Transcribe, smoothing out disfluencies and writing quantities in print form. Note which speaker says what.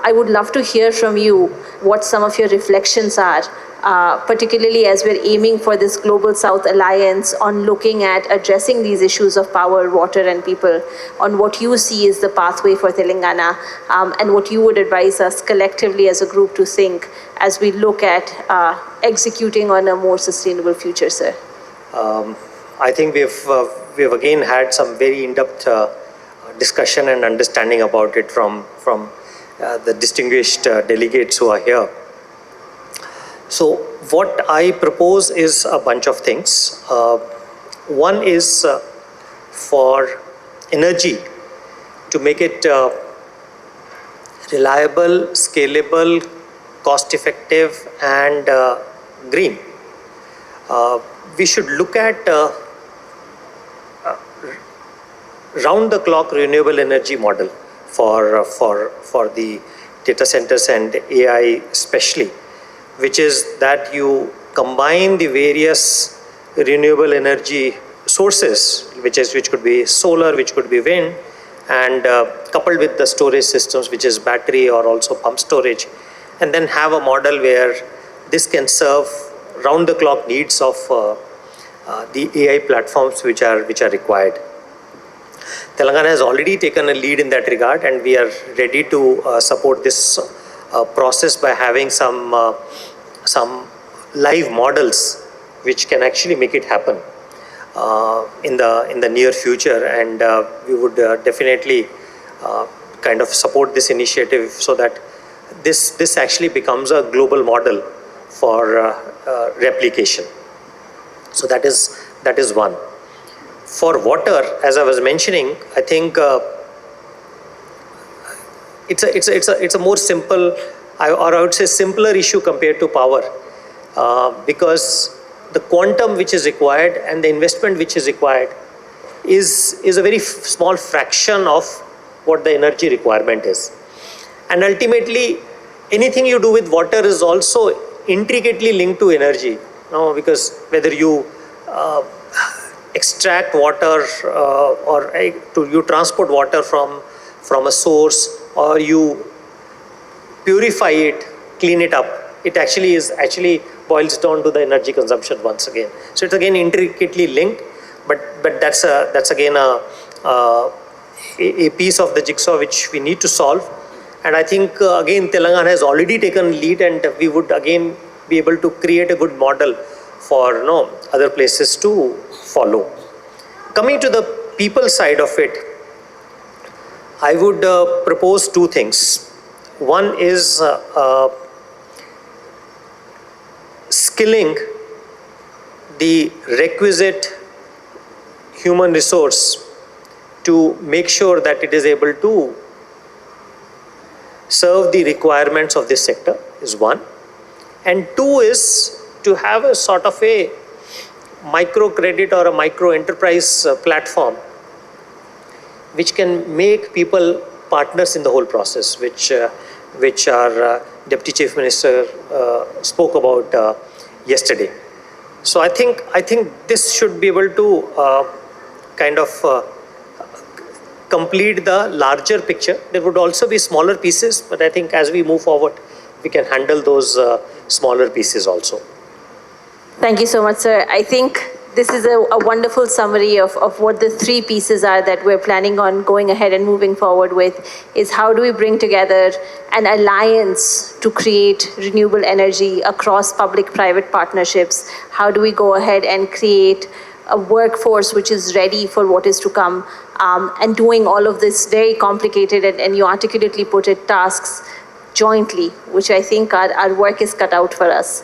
Speaker 1: I would love to hear from you what some of your reflections are, particularly as we're aiming for this Global South Alliance on looking at addressing these issues of power, water, and people, on what you see is the pathway for Telangana, and what you would advise us collectively as a group to think as we look at executing on a more sustainable future, sir.
Speaker 2: I think we've again had some very in-depth discussion and understanding about it from the distinguished delegates who are here. So what I propose is a bunch of things. One is for energy to make it reliable, scalable, cost-effective, and green. We should look at round-the-clock renewable energy model for the data centers and AI especially, which is that you combine the various renewable energy sources, which could be solar, which could be wind, and coupled with the storage systems, which is battery or also pump storage, and then have a model where this can serve round-the-clock needs of the AI platforms which are required. Telangana has already taken a lead in that regard, and we are ready to support this process by having some live models which can actually make it happen in the near future, and we would definitely kind of support this initiative so that this actually becomes a global model for replication. So that is one. For water, as I was mentioning, I think it's a more simple, or I would say simpler issue compared to power, because the quantum which is required and the investment which is required is a very small fraction of what the energy requirement is. And ultimately, anything you do with water is also intricately linked to energy, because whether you extract water or you transport water from a source, or you purify it, clean it up, it actually boils down to the energy consumption once again. So it's again intricately linked, but that's again a piece of the jigsaw which we need to solve. And I think again Telangana has already taken lead, and we would again be able to create a good model for other places to follow. Coming to the people side of it, I would propose two things. One is skilling the requisite human resource to make sure that it is able to serve the requirements of this sector is one. And two is to have a sort of a microcredit or a micro enterprise platform which can make people partners in the whole process, which our Deputy Chief Minister spoke about yesterday. So I think this should be able to kind of complete the larger picture. There would also be smaller pieces, but I think as we move forward, we can handle those smaller pieces also.
Speaker 1: Thank you so much, sir. I think this is a wonderful summary of what the three pieces are that we're planning on going ahead and moving forward with, is how do we bring together an alliance to create renewable energy across public-private partnerships? How do we go ahead and create a workforce which is ready for what is to come, and doing all of this very complicated and you articulately put it, tasks jointly, which I think our work is cut out for us.